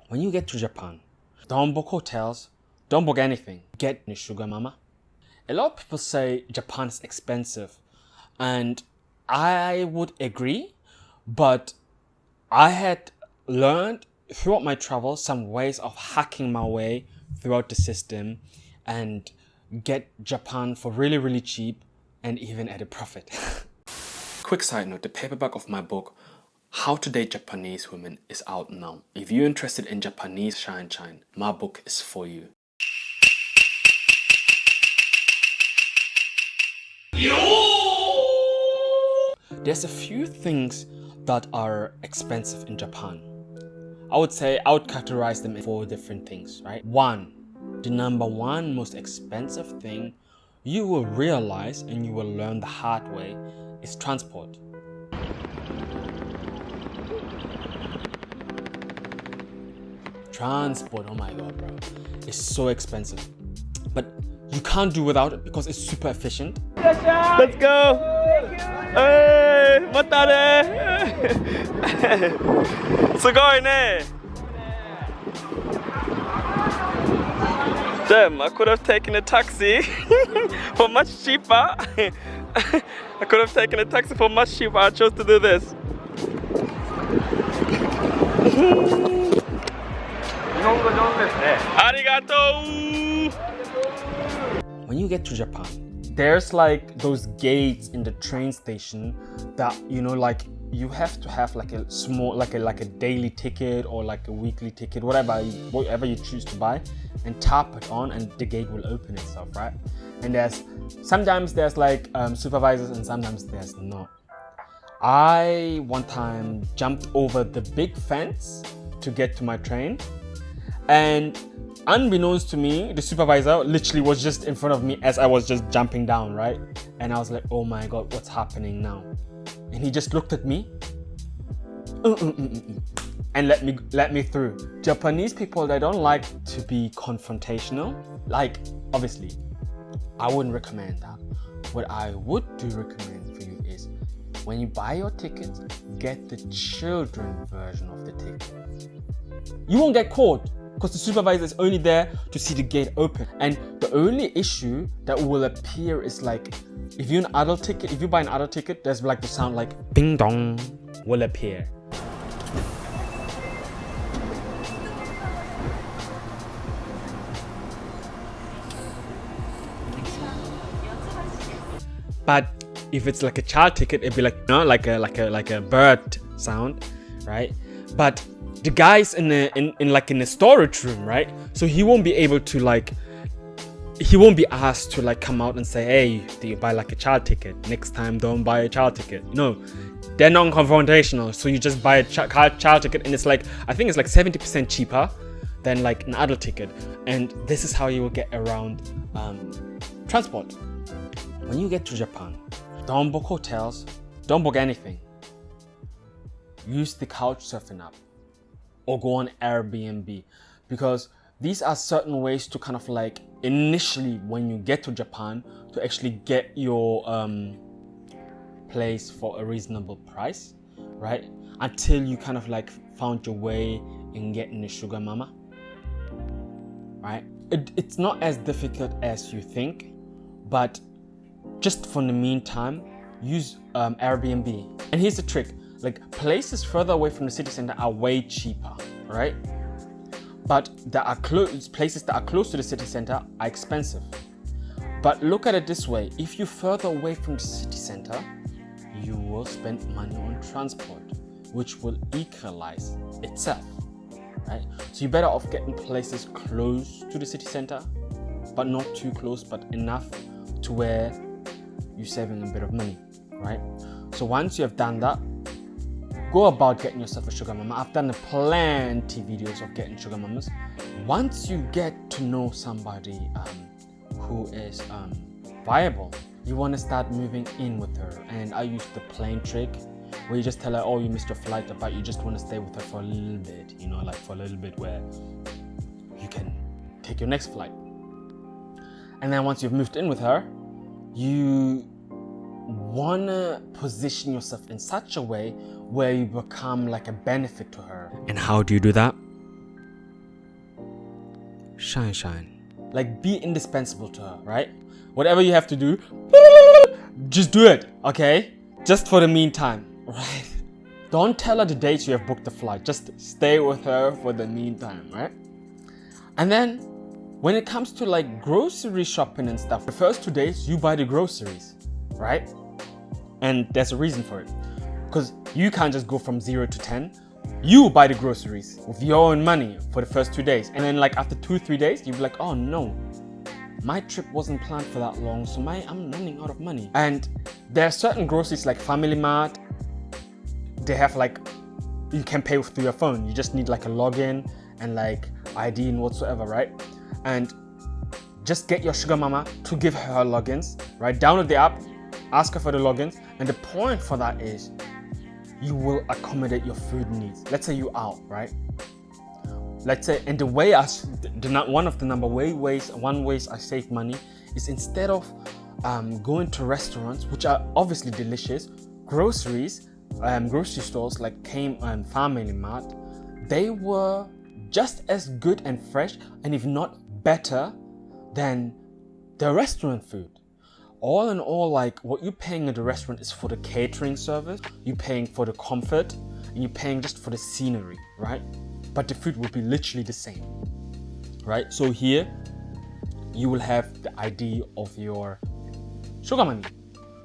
When you get to Japan, don't book hotels, don't book anything. Get a sugar mama. A lot of people say Japan is expensive, and I would agree, but I had learned throughout my travels some ways of hacking my way throughout the system and get Japan for really, really cheap and even at a profit. Quick side note, the paperback of my book, How to Date Japanese Women, is out now. If you're interested in Japanese shine, my book is for you. There's a few things that are expensive in Japan. I would categorize them in 4 different things, right? 1, the number 1 most expensive thing you will realize and you will learn the hard way is transport. Transport, oh my god, bro, it's so expensive. But you can't do without it because it's super efficient. Let's go! Hey, matane! Sugoi ne! Damn, I could have taken a taxi for much cheaper. I could have taken a taxi for much cheaper. I chose to do this. Arigatou! When you get to Japan, there's like those gates in the train station that, you know, like you have to have like a small, like a daily ticket or like a weekly ticket, whatever you choose to buy, and tap it on and the gate will open itself, right? And sometimes there's like supervisors and sometimes there's not. I one time jumped over the big fence to get to my train, and unbeknownst to me, the supervisor literally was just in front of me as I was just jumping down, right? And I was like, oh my god, what's happening now? And he just looked at me and let me through. Japanese people, they don't like to be confrontational. Like, obviously, I wouldn't recommend that. What I would do recommend for you is when you buy your tickets, get the children version of the ticket. You won't get caught because the supervisor is only there to see the gate open. And the only issue that will appear is like, if you buy an adult ticket, there's like the sound like bing dong will appear. But if it's like a child ticket, it'd be like, you know, like a bird sound, right? But the guy's in a storage room, right? So he won't be able to he won't be asked to come out and say, hey, do you buy like a child ticket? Next time don't buy a child ticket. No, they're non-confrontational. So you just buy a child ticket, and it's like, I think it's like 70% cheaper than like an adult ticket. And this is how you will get around transport. When you get to Japan, don't book hotels, don't book anything. Use the couch surfing app or go on Airbnb, because these are certain ways to kind of like initially, when you get to Japan, to actually get your place for a reasonable price, right? Until you kind of like found your way in getting a sugar mama, right? It's not as difficult as you think, but just for the meantime, use Airbnb. And here's the trick, like places further away from the city center are way cheaper, right? But places that are close to the city center are expensive. But look at it this way, if you're further away from the city center, you will spend money on transport, which will equalize itself, right? So you're better off getting places close to the city center, but not too close, but enough to where you're saving a bit of money, right? So once you have done that, go about getting yourself a sugar mama. I've done plenty videos of getting sugar mamas. Once you get to know somebody who is viable, you want to start moving in with her. And I use the plane trick, where you just tell her, oh, you missed your flight, but you just want to stay with her for a little bit, you know, like for a little bit where you can take your next flight. And then once you've moved in with her, you want to position yourself in such a way where you become like a benefit to her. And how do you do that? shine. Like, be indispensable to her, right? Whatever you have to do, just do it, okay? Just for the meantime, right? Don't tell her the dates you have booked the flight. Just stay with her for the meantime, right? And then, when it comes to like grocery shopping and stuff, the first 2 days you buy the groceries, right? And there's a reason for it. Because you can't just go from 0 to 10. You buy the groceries with your own money for the first 2 days. And then like after 2-3 days, you'll be like, oh no, my trip wasn't planned for that long, so I'm running out of money. And there are certain groceries like Family Mart, they have like, you can pay through your phone. You just need like a login and like ID and whatsoever, right? And just get your sugar mama to give her logins, right? Download the app, ask her for the logins. And the point for that is you will accommodate your food needs. Let's say you're out, right? Let's say, and the way one of the ways I save money is instead of going to restaurants, which are obviously delicious, grocery stores like Family Mart, they were just as good and fresh, and if not better than the restaurant food. All in all, like what you're paying at the restaurant is for the catering service, you're paying for the comfort, and you're paying just for the scenery, right? But the food will be literally the same, right? So here, you will have the ID of your sugar mommy.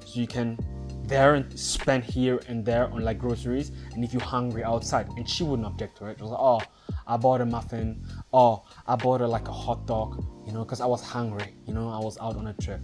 So you can there and spend here and there on like groceries, and if you're hungry outside, and she wouldn't object to it. It was like, oh, I bought a muffin, oh, I bought her like a hot dog, because I was hungry, I was out on a trip.